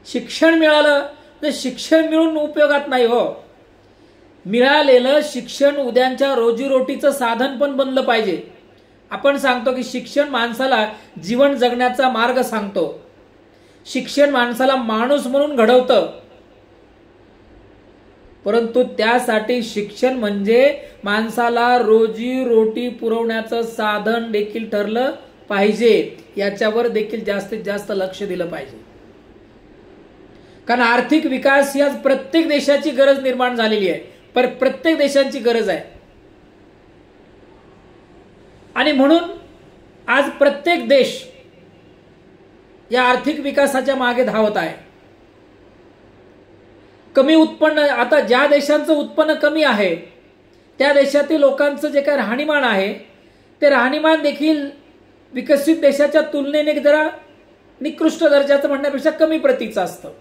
शिक्षण मिळालं तर शिक्षण मिळून उपयोगात नाही हो. मिळालेलं शिक्षण उद्यांच्या रोजीरोटीचं साधन पण बनलं पाहिजे. आपण सांगतो की शिक्षण माणसाला जीवन जगण्याचा मार्ग सांगतो. शिक्षण माणसाला माणूस म्हणून घडवतं, परंतु त्यासाठी शिक्षण म्हणजे माणसाला रोजी रोटी पुरवण्याचं साधन देखील ठरलं पाहिजे. याच्यावर देखील जास्तीत जास्त लक्ष दिलं पाहिजे. कारण आर्थिक विकास ही आज प्रत्येक देशाची गरज निर्माण झालेली आहे, प्रत्येक देशांची गरज आहे. आणि म्हणून आज प्रत्येक देश या आर्थिक विकासाच्या मागे धावत आहे. कमी उत्पन्न, आता ज्या देशांचं उत्पन्न कमी आहे त्या देशातील लोकांचं जे काही राहणीमान आहे ते राहणीमान देखील विकसित देशाच्या तुलनेने जरा निकृष्ट दर्जाचं म्हणण्यापेक्षा कमी प्रतीचं असतं.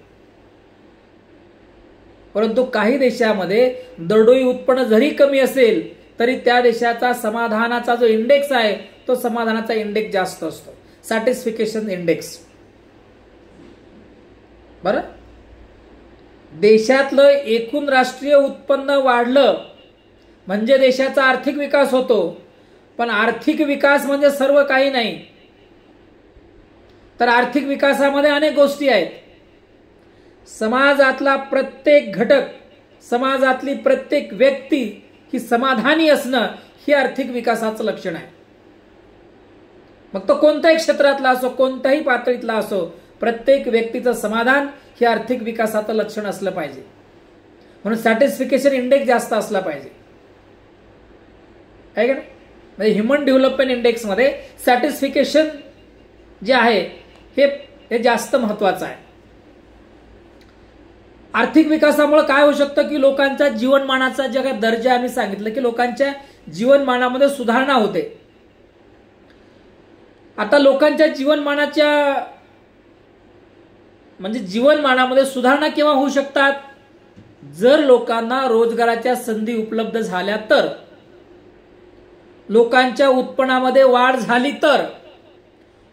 परंतु काही देशामध्ये दरडोई उत्पन्न जरी कमी असेल तरी त्या देशाचा समाधानाचा जो इंडेक्स आहे तो समाधानाचा इंडेक्स जास्त असतो, सॅटिस्फिकेशन इंडेक्स. बरं, देशातलं एकूण राष्ट्रीय उत्पन्न वाढलं म्हणजे देशाचा आर्थिक विकास होतो. पण आर्थिक विकास म्हणजे सर्व काही नाही, तर आर्थिक विकासामध्ये अनेक गोष्टी आहेत. समाजातला प्रत्येक घटक, समाजातली प्रत्येक व्यक्ती ही समाधानी असणं ही आर्थिक विकासाचं लक्षण आहे. मग तो कोणत्याही क्षेत्रातला असो, कोणत्याही पातळीतला असो, प्रत्येक व्यक्तीचं समाधान हे आर्थिक विकासाचं लक्षण असलं पाहिजे. म्हणून सॅटिस्फिकेशन इंडेक्स जास्त असला पाहिजे, आहे का नाही? म्हणजे ह्युमन डेव्हलपमेंट इंडेक्समध्ये सॅटिस्फिकेशन जे आहे हे जास्त महत्वाचं आहे. आर्थिक विकासामुळे काय होऊ शकतं की लोकांच्या जीवनमानाचा जे काही दर्जा आम्ही सांगितलं की लोकांच्या जीवनमानामध्ये सुधारणा होते. आता लोकांच्या जीवनमानाच्या म्हणजे जीवनमानामध्ये सुधारणा केव्हा होऊ शकतात? जर लोकांना रोजगाराच्या संधी उपलब्ध झाल्या तर, लोकांच्या उत्पन्नामध्ये वाढ झाली तर,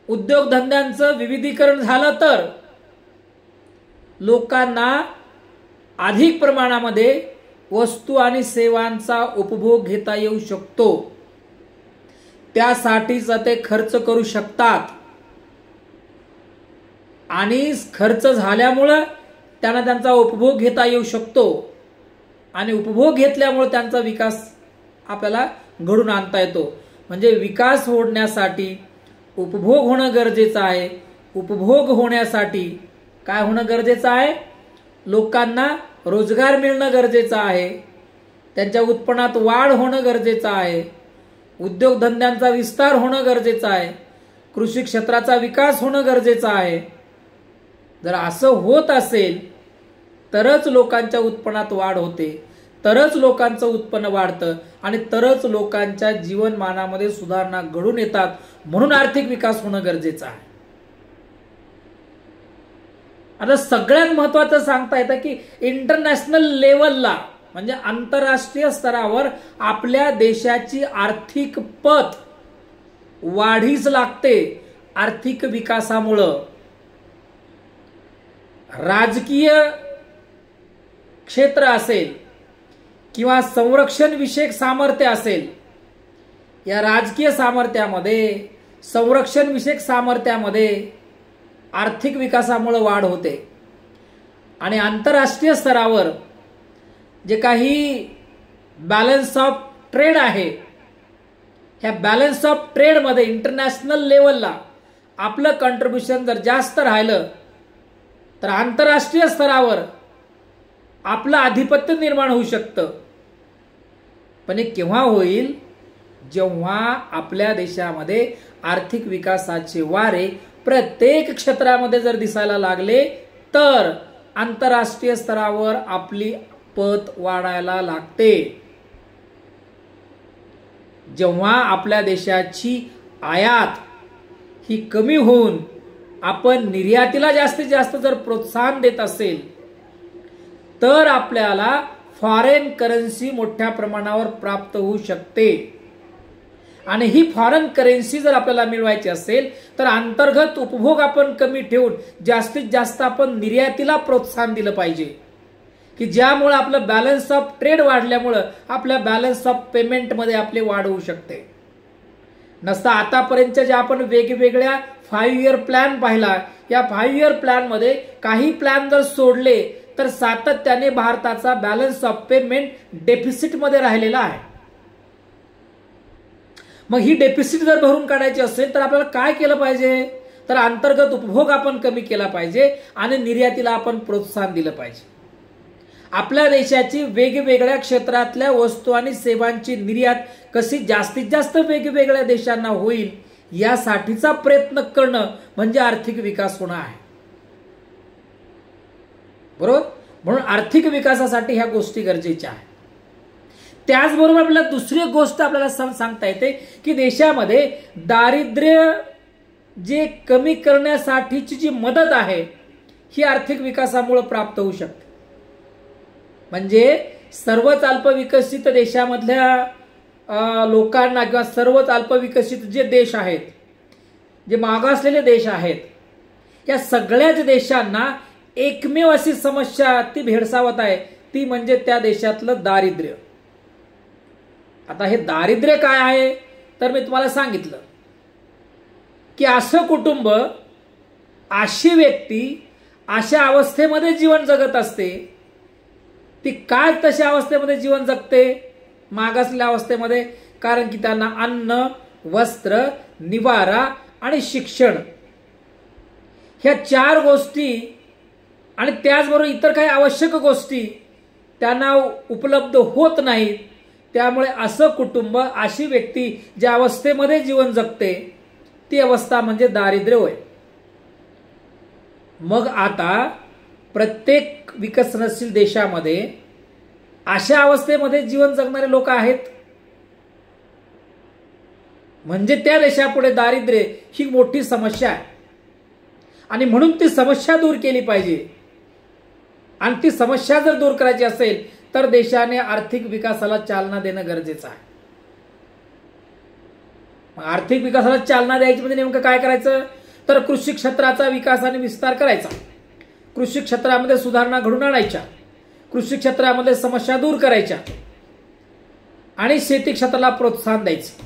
उद्योगधंद्यांचं विविधीकरण झालं तर, लोकांना अधिक प्रमाणामध्ये वस्तू आणि सेवांचा उपभोग घेता येऊ शकतो. त्यासाठीच ते खर्च करू शकतात आणि खर्च झाल्यामुळे त्यांना त्यांचा उपभोग घेता येऊ शकतो आणि उपभोग घेतल्यामुळे त्यांचा विकास आपल्याला घडून आणता येतो. म्हणजे विकास होण्यासाठी उपभोग होणं गरजेचं आहे. उपभोग होण्यासाठी काय होणं गरजेचं आहे? लोकांना रोजगार मिळणं गरजेचं आहे, त्यांच्या उत्पन्नात वाढ होणं गरजेचं आहे, उद्योगधंद्यांचा विस्तार होणं गरजेचं आहे, कृषी क्षेत्राचा विकास होणं गरजेचं आहे. जर असं होत असेल तरच लोकांच्या उत्पन्नात वाढ होते, तरच लोकांचं उत्पन्न वाढतं आणि तरच लोकांच्या जीवनमानामध्ये सुधारणा घडून येतात. म्हणून आर्थिक विकास होणं गरजेचं आहे. आता सगळ्यात महत्वाचं सांगता येतं की इंटरनॅशनल लेवलला म्हणजे आंतरराष्ट्रीय स्तरावर आपल्या देशाची आर्थिक पत वाढीस लागते आर्थिक विकासामुळं. राजकीय क्षेत्र असेल किंवा संरक्षण विषयक सामर्थ्य असेल, या राजकीय सामर्थ्यामध्ये, संरक्षण विषयक सामर्थ्यामध्ये आर्थिक विकासामुळे वाढ होते. आणि आंतरराष्ट्रीय स्तरावर जे काही बॅलन्स ऑफ ट्रेड आहे, ह्या बॅलन्स ऑफ ट्रेडमध्ये इंटरनॅशनल लेवलला आपलं कॉन्ट्रिब्युशन जर जास्त राहिलं तर आंतरराष्ट्रीय स्तरावर आपलं आधिपत्य निर्माण होऊ शकतं. पण हे केव्हा होईल? जेव्हा आपल्या देशामध्ये आर्थिक विकासाचे वारे प्रत्येक क्षेत्रामध्ये जर दिसायला लागले तर आंतरराष्ट्रीय स्तरावर आपली पत वाढायला लागते. जेव्हा आपल्या देशाची आयात ही कमी होऊन आपण निर्यातीला जास्तीत जास्त जर प्रोत्साहन देत असेल तर आपल्याला फॉरेन करन्सी मोठ्या प्रमाणावर प्राप्त होऊ शकते. आणि ही फॉरेन करन्सी जर आपल्याला मिळवायची असेल तर अंतर्गत उपभोग आपण कमी ठेवून जास्तीत जास्त आपण निर्यातीला प्रोत्साहन दिलं पाहिजे की ज्यामुळे आपलं बॅलन्स ऑफ ट्रेड वाढल्यामुळं आपल्या बॅलन्स ऑफ पेमेंटमध्ये आपली वाढ होऊ शकते. नसता आतापर्यंतच्या ज्या आपण वेगवेगळ्या 5 इयर प्लॅन पाहिला, या 5 इयर प्लॅन मध्ये काही प्लॅन जर सोडले तर सातत्याने भारताचा बॅलन्स ऑफ पेमेंट डेफिसिट मध्ये राहिलेला आहे. मग ही डेफिसिट जर भरून काढायची असेल तर आपल्याला काय केलं पाहिजे, तर अंतर्गत उपभोग आपण कमी केला पाहिजे आणि निर्यातीला आपण प्रोत्साहन दिलं पाहिजे. आपल्या देशाची वेगवेगळ्या क्षेत्रातल्या वस्तू आणि सेवांची निर्यात कशी जास्तीत जास्त वेगवेगळ्या देशांना होईल यासाठीचा प्रयत्न करणं म्हणजे आर्थिक विकास होणं आहे. बरोबर. म्हणून आर्थिक विकासासाठी ह्या गोष्टी गरजेच्या आहेत. त्याचबरोबर आपल्याला दुसरी एक गोष्ट आपल्याला सांगता येते की देशामध्ये दारिद्र्य जे कमी करण्यासाठीची जी मदत आहे ही आर्थिक विकासामुळे प्राप्त होऊ शकते. म्हणजे सर्वच अल्पविकसित देशामधल्या लोकांना किंवा सर्वच अल्पविकसित जे देश आहेत, जे मागासलेले देश आहेत, या सगळ्याच देशांना एकमेव अशी समस्या ती भेडसावत आहे, ती म्हणजे त्या देशातलं दारिद्र्य. आता हे दारिद्र्य काय आहे तर मी तुम्हाला सांगितलं की असं कुटुंब, अशी व्यक्ती अशा अवस्थेमध्ये जीवन जगत असते. ती काय तशा अवस्थेमध्ये जीवन जगते, मागासलेल्या अवस्थेमध्ये, कारण की त्यांना अन्न, वस्त्र, निवारा आणि शिक्षण ह्या 4 गोष्टी आणि त्याचबरोबर इतर काही आवश्यक गोष्टी त्यांना उपलब्ध होत नाहीत. त्यामुळे असं कुटुंब, अशी व्यक्ती ज्या अवस्थेमध्ये जीवन जगते ती अवस्था म्हणजे दारिद्र्य होय. मग आता प्रत्येक विकसनशील देशामध्ये अशा अवस्थेमध्ये जीवन जगणारे लोक आहेत, म्हणजे त्या देशापुढे दारिद्र्य ही मोठी समस्या आहे आणि म्हणून ती समस्या दूर केली पाहिजे. आणि ती समस्या जर दूर करायची असेल तर देशाने आर्थिक विकासाला चालना देणं गरजेचं आहे. आर्थिक विकासाला चालना द्यायची म्हणजे नेमकं काय करायचं, तर कृषी क्षेत्राचा विकास आणि विस्तार करायचा, कृषी क्षेत्रामध्ये सुधारणा घडून आणायच्या, कृषी क्षेत्रामध्ये समस्या दूर करायच्या आणि शेती क्षेत्राला प्रोत्साहन द्यायचं.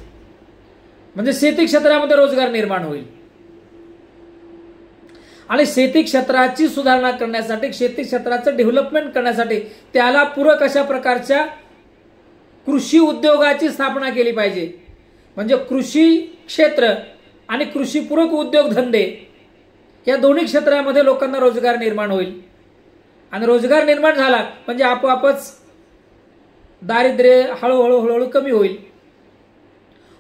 म्हणजे शेती क्षेत्रामध्ये रोजगार निर्माण होईल आणि शेती क्षेत्राची सुधारणा करण्यासाठी, शेती क्षेत्राचं डेव्हलपमेंट करण्यासाठी त्याला पूरक अशा प्रकारच्या कृषी उद्योगाची स्थापना केली पाहिजे. म्हणजे कृषी क्षेत्र आणि कृषीपूरक उद्योगधंदे या दोन्ही क्षेत्रामध्ये लोकांना रोजगार निर्माण होईल आणि रोजगार निर्माण झाला म्हणजे आपोआपच दारिद्र्य हळूहळू कमी होईल.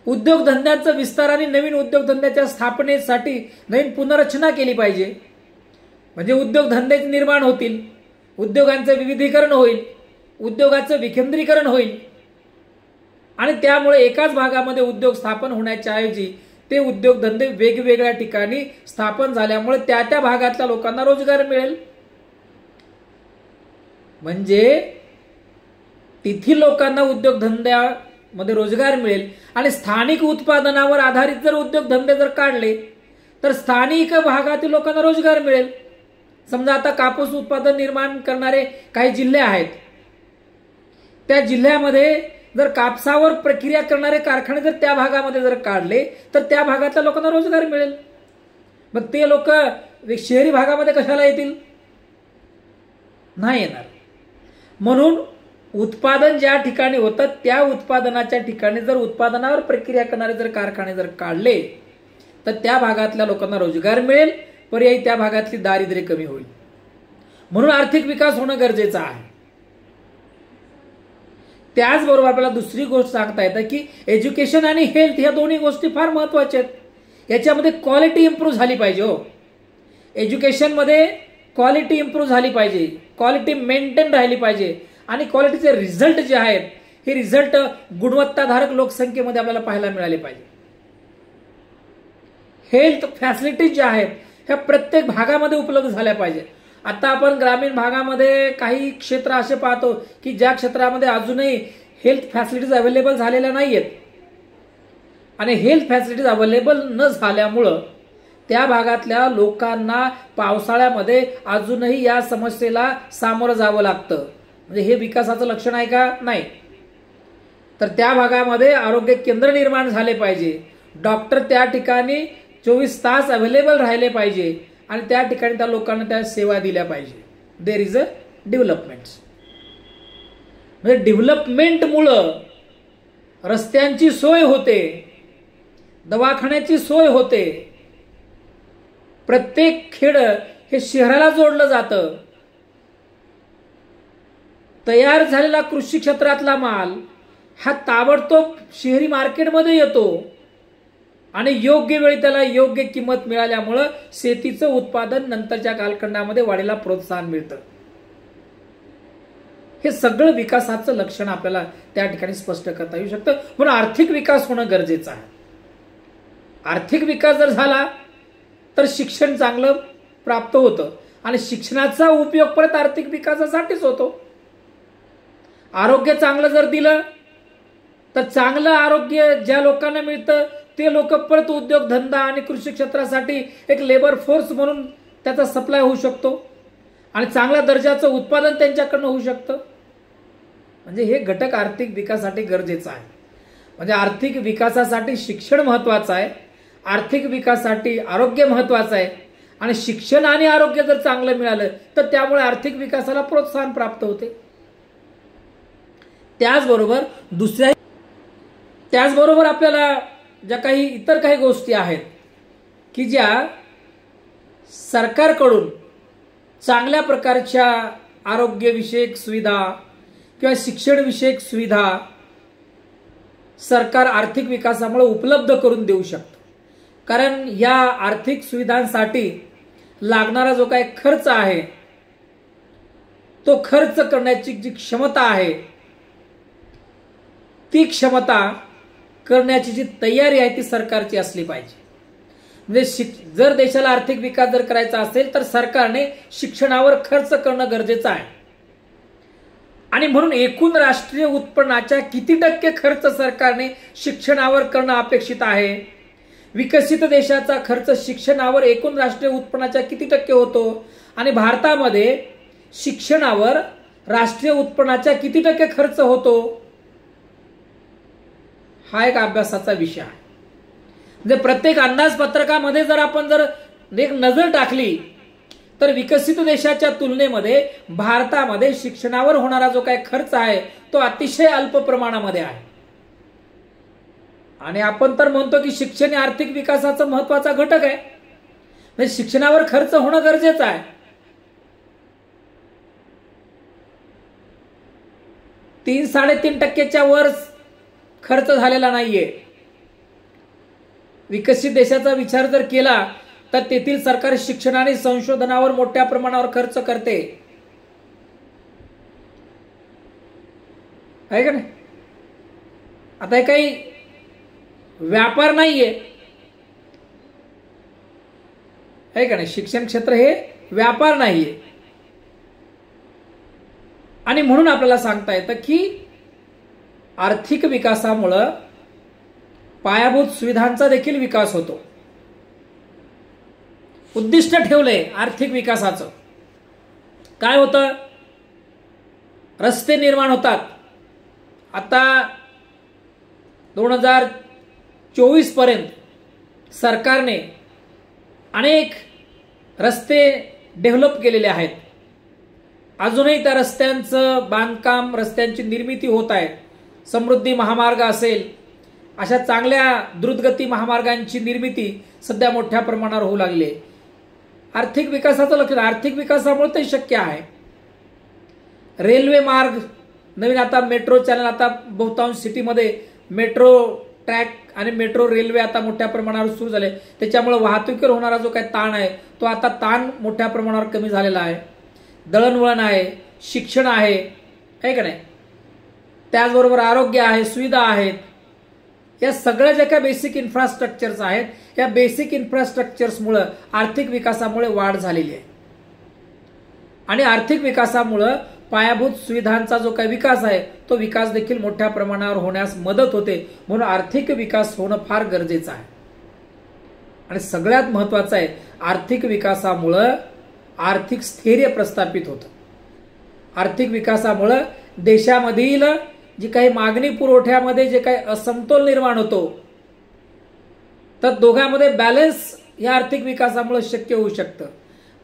उद्योगधंद्याचा विस्तार आणि नवीन उद्योगधंद्याच्या स्थापनेसाठी नवीन पुनर्रचना केली पाहिजे. म्हणजे उद्योगधंदे निर्माण होतील, उद्योगांचं विविधीकरण होईल, उद्योगाचं विकेंद्रीकरण होईल आणि त्यामुळे एकाच भागामध्ये उद्योग स्थापन होण्याच्या ऐवजी ते उद्योगधंदे वेगवेगळ्या ठिकाणी स्थापन झाल्यामुळे त्या त्या भागातल्या लोकांना रोजगार मिळेल. म्हणजे तिथील लोकांना उद्योगधंद्यामध्ये रोजगार मिळेल आणि स्थानिक उत्पादनावर आधारित जर उद्योगधंदे जर काढले तर स्थानिक भागातील लोकांना रोजगार मिळेल. समजा आता कापूस उत्पादन निर्माण करणारे काही जिल्हे आहेत, त्या जिल्ह्यामध्ये जर कापसावर प्रक्रिया करणारे कारखाने जर त्या भागामध्ये जर काढले तर त्या भागातल्या लोकांना रोजगार मिळेल. मग ते लोक शहरी भागामध्ये कशाला येतील, नाही येणार. म्हणून उत्पादन ज्या ठिकाणी होतं त्या उत्पादनाच्या ठिकाणी जर उत्पादनावर प्रक्रिया करणारे जर कारखाने जर काढले तर त्या भागातल्या लोकांना रोजगार मिळेल, पर्यायी त्या भागातली दारिद्र्य कमी होईल. म्हणून आर्थिक विकास होणं गरजेचं आहे. त्याचबरोबर आपल्याला दुसरी गोष्ट सांगता येतं की एज्युकेशन आणि हेल्थ ह्या दोन्ही गोष्टी फार महत्वाच्या आहेत. याच्यामध्ये क्वालिटी इम्प्रूव्ह झाली पाहिजे. हो, एज्युकेशनमध्ये क्वालिटी इम्प्रूव्ह झाली पाहिजे, क्वालिटी मेंटेन राहिली पाहिजे आणि क्वालिटीचे रिझल्ट जे आहेत हे रिझल्ट गुणवत्ताधारक लोकसंख्येमध्ये आपल्याला पाहायला मिळाले पाहिजे. हेल्थ फॅसिलिटीज ज्या आहेत ह्या प्रत्येक भागामध्ये उपलब्ध झाल्या पाहिजे. आता आपण ग्रामीण भागामध्ये काही क्षेत्र असे पाहतो की ज्या क्षेत्रामध्ये अजूनही हेल्थ फॅसिलिटीज अवेलेबल झालेल्या नाहीयेत आणि हेल्थ फॅसिलिटीज अवेलेबल न झाल्यामुळं त्या भागातल्या लोकांना पावसाळ्यामध्ये अजूनही या समस्येला सामोरं जावं लागतं. म्हणजे हे विकासाचं लक्षण आहे का? नाही. तर त्या भागामध्ये आरोग्य केंद्र निर्माण झाले पाहिजे, डॉक्टर त्या ठिकाणी 24 तास अवेलेबल राहिले पाहिजे आणि त्या ठिकाणी त्या लोकांना त्या सेवा दिल्या पाहिजे. There is a development. म्हणजे डेव्हलपमेंटमुळं रस्त्यांची सोय होते, दवाखान्याची सोय होते, प्रत्येक खेड हे शहराला जोडलं जातं. तयार झालेला कृषी क्षेत्रातला माल हा ताबडतोब शहरी मार्केटमध्ये येतो आणि योग्य वेळी त्याला योग्य किंमत मिळाल्यामुळं शेतीचं उत्पादन नंतरच्या कालखंडामध्ये वाढीला प्रोत्साहन मिळतं. हे सगळं विकासाचं लक्षण आपल्याला त्या ठिकाणी स्पष्ट करता येऊ शकतं. म्हणून आर्थिक विकास होणं गरजेचं आहे. आर्थिक विकास जर झाला तर शिक्षण चांगलं प्राप्त होतं आणि शिक्षणाचा उपयोग परत आर्थिक विकासासाठीच होतो. आरोग्य चांगलं जर दिलं तर चांगलं आरोग्य ज्या लोकांना मिळतं ते लोक परत उद्योगधंदा आणि कृषी क्षेत्रासाठी एक लेबर फोर्स म्हणून त्याचा सप्लाय होऊ शकतो आणि चांगल्या दर्जाचं उत्पादन त्यांच्याकडनं होऊ शकतं. म्हणजे हे घटक आर्थिक विकासासाठी गरजेचं आहे. म्हणजे आर्थिक विकासासाठी शिक्षण महत्वाचं आहे, आर्थिक विकासासाठी आरोग्य महत्वाचं आहे आणि शिक्षण आणि आरोग्य जर चांगलं मिळालं तर त्यामुळे आर्थिक विकासाला प्रोत्साहन प्राप्त होते. त्याचबरोबर आपल्याला ज्या काही इतर काही गोष्टी आहेत की ज्या सरकारकडून चांगल्या प्रकारच्या आरोग्यविषयक सुविधा किंवा शिक्षणविषयक सुविधा सरकार आर्थिक विकासामुळे उपलब्ध करून देऊ शकतं. कारण या आर्थिक सुविधांसाठी लागणारा जो काही खर्च आहे तो खर्च करण्याची जी क्षमता आहे ती क्षमता करण्याची जी तयारी आहे ती सरकारची असली पाहिजे. म्हणजे जर देशाला आर्थिक विकास जर करायचा असेल तर सरकारने शिक्षणावर खर्च करणं गरजेचं आहे. आणि म्हणून एकूण राष्ट्रीय उत्पन्नाच्या किती टक्के खर्च सरकारने शिक्षणावर करणं अपेक्षित आहे. विकसित देशाचा खर्च शिक्षणावर एकूण राष्ट्रीय उत्पन्नाच्या किती टक्के होतो आणि भारतामध्ये शिक्षणावर राष्ट्रीय उत्पन्नाच्या किती टक्के खर्च होतो हा एक अभ्यासाचा विषय आहे. म्हणजे प्रत्येक अंदाजपत्रकामध्ये जर आपण एक नजर टाकली तर विकसित देशाच्या तुलनेमध्ये भारतामध्ये शिक्षणावर होणारा जो काही खर्च आहे तो अतिशय अल्प प्रमाणामध्ये आहे. आणि आपण तर म्हणतो की शिक्षण हे आर्थिक विकासाचा महत्वाचा घटक आहे. म्हणजे शिक्षणावर खर्च होणं गरजेचं आहे. 3-3.5% वर खर्च झालेला नाहीये. विकसित देशाचा विचार जर केला तर तेथील सरकार शिक्षण आणि संशोधनावर मोठ्या प्रमाणावर खर्च करते आहे का नाही. आता हे काही व्यापार नाहीये आहे का नाही. शिक्षण क्षेत्र हे व्यापार नाहीये. आणि म्हणून आपल्याला सांगता येतं की आर्थिक विकासामुळं पायाभूत सुविधांचा देखील विकास होतो. उद्दिष्ट ठेवलंय आर्थिक विकासाचं. काय होतं, रस्ते निर्माण होतात. आता 2024 पर्यंत सरकारने अनेक रस्ते डेव्हलप केलेले आहेत. अजूनही त्या रस्त्यांचं बांधकाम, रस्त्यांची निर्मिती होत आहे. समृद्धी महामार्ग असेल, अशा चांगल्या द्रुतगती महामार्गांची निर्मिती सध्या मोठ्या प्रमाणावर होऊ लागली आहे. आर्थिक विकासाचं लक्षण, आर्थिक विकासामुळे ते शक्य आहे. रेल्वे मार्ग नवीन, आता मेट्रो चॅनल, आता बहुतांश सिटीमध्ये मेट्रो ट्रॅक आणि मेट्रो रेल्वे आता मोठ्या प्रमाणावर सुरू झाले. त्याच्यामुळे वाहतुकीवर होणारा जो काही ताण आहे तो आता ताण मोठ्या प्रमाणावर कमी झालेला आहे. दळणवळण आहे, शिक्षण आहे का नाही. त्याचबरोबर आरोग्य आहे, सुविधा आहेत. या सगळ्या ज्या काही बेसिक इन्फ्रास्ट्रक्चर्स आहेत, या बेसिक इन्फ्रास्ट्रक्चर्समुळे आर्थिक विकासामुळे वाढ झालेली आहे. आणि आर्थिक विकासामुळे पायाभूत सुविधांचा जो काही विकास आहे तो विकास देखील मोठ्या प्रमाणावर होण्यास मदत होते. म्हणून आर्थिक विकास होणं फार गरजेचं आहे. आणि सगळ्यात महत्वाचं आहे, आर्थिक विकासामुळे आर्थिक स्थैर्य प्रस्थापित होतं. आर्थिक विकासामुळे देशामधील जी काही मागणी पुरवठ्यामध्ये जे काही असमतोल निर्माण होतो तर दोघांमध्ये बॅलन्स या आर्थिक विकासामुळे शक्य होऊ शकतं.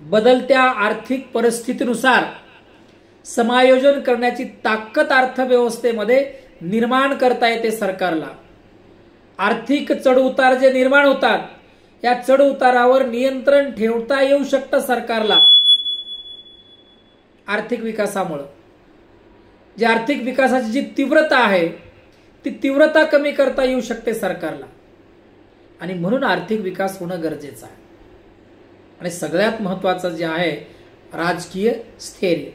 बदलत्या आर्थिक परिस्थितीनुसार समायोजन करण्याची ताकद अर्थव्यवस्थेमध्ये निर्माण करता येते सरकारला. आर्थिक चढउतार जे निर्माण होतात या चढउतारावर नियंत्रण ठेवता येऊ शकतं सरकारला आर्थिक विकासामुळे. जी आर्थिक विकासाची जी तीव्रता आहे ती तीव्रता कमी करता येऊ शकते सरकारला. आणि म्हणून आर्थिक विकास होणं गरजेचं आहे. आणि सगळ्यात महत्त्वाचं जे आहे राजकीय स्थैर्य.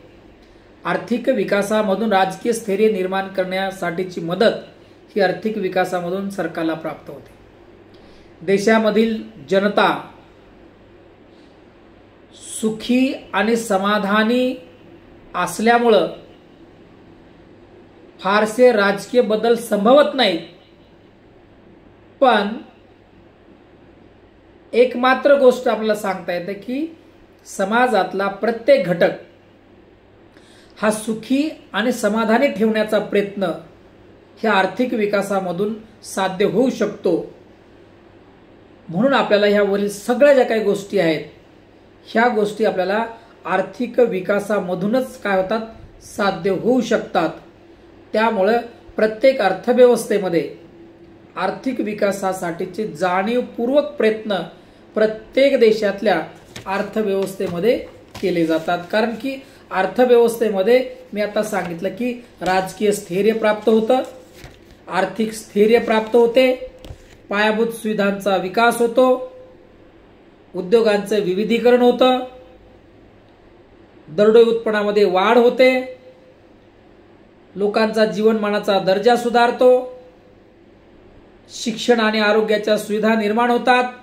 आर्थिक विकासामधून राजकीय स्थैर्य निर्माण करण्यासाठीची मदत ही आर्थिक विकासामधून सरकारला प्राप्त होते. देशामधील जनता सुखी आणि समाधानी असल्यामुळं फारसे राजकीय बदल संभवत नाहीत. पण एक मात्र गोष्ट आपल्याला सांगता येते की समाजातला प्रत्येक घटक हा सुखी आणि समाधानी ठेवण्याचा प्रयत्न ह्या आर्थिक विकासामधून साध्य होऊ शकतो. म्हणून आपल्याला ह्यावरील सगळ्या ज्या काही गोष्टी आहेत ह्या गोष्टी आपल्याला आर्थिक विकासामधूनच काय होतात साध्य होऊ शकतात. त्यामुळे प्रत्येक अर्थव्यवस्थेमध्ये आर्थिक विकासासाठीचे जाणीवपूर्वक प्रयत्न प्रत्येक देशातल्या अर्थव्यवस्थेमध्ये केले जातात. कारण की अर्थव्यवस्थेमध्ये मी आता सांगितलं की राजकीय स्थैर्य प्राप्त होतं, आर्थिक स्थैर्य प्राप्त होते, पायाभूत सुविधांचा विकास होतो, उद्योगांचं विविधीकरण होतं, दरडोई उत्पन्नामध्ये वाढ होते, लोकांचा जीवनमानाचा दर्जा सुधारतो, शिक्षण आणि आरोग्याच्या सुविधा निर्माण होतात,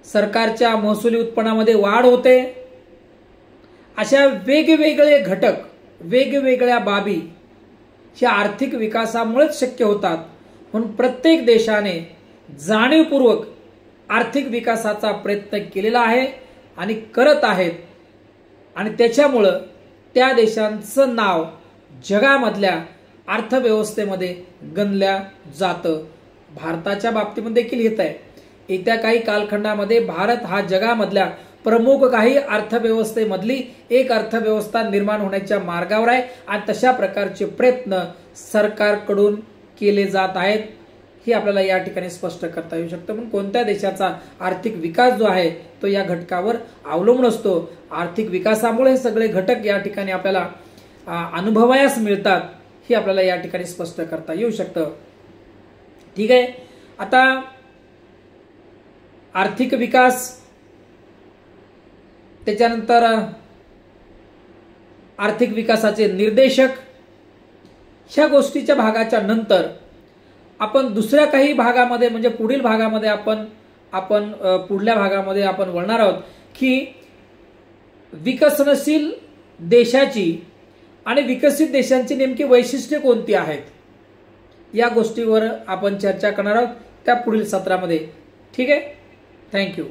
सरकारच्या महसुली उत्पन्नामध्ये वाढ होते. अशा वेगवेगळे घटक वेगवेगळ्या बाबी ह्या आर्थिक विकासामुळेच शक्य होतात. म्हणून प्रत्येक देशाने जाणीवपूर्वक आर्थिक विकासाचा प्रयत्न केलेला आहे आणि करत आहेत. आणि त्याच्यामुळं त्या देशांचं नाव जगामधल्या अर्थव्यवस्थेमध्ये गणल्या जातं. भारताच्या बाबतीमध्ये देखील येत आहे. येत्या काही कालखंडामध्ये भारत हा जगामधल्या प्रमुख काही अर्थव्यवस्थेमधली एक अर्थव्यवस्था निर्माण होण्याच्या मार्गावर आहे. आणि तशा प्रकारचे प्रयत्न सरकारकडून केले जात आहेत हे आपल्याला या ठिकाणी स्पष्ट करता येऊ शकतं. म्हणून कोणत्या देशाचा आर्थिक विकास जो आहे तो या घटकावर अवलंबून असतो. आर्थिक विकासामुळे हे सगळे घटक या ठिकाणी आपल्याला अनुभवायास मिळतात हे आपल्याला या ठिकाणी स्पष्ट करता येऊ शकतं. ठीक आहे. आता आर्थिक विकास त्याच्यानंतर आर्थिक विकासाचे निर्देशक ह्या गोष्टीच्या भागाच्या नंतर आपण दुसऱ्या काही भागामध्ये म्हणजे पुढील भागामध्ये आपण पुढल्या भागामध्ये आपण वळणार आहोत की विकसनशील देशाची आणि विकसित देशांची नेमकी वैशिष्ट्ये कोणती आहेत या गोष्टीवर आपण चर्चा करणार आहोत त्या पुढील सत्रामध्ये. ठीक आहे. थँक्यू.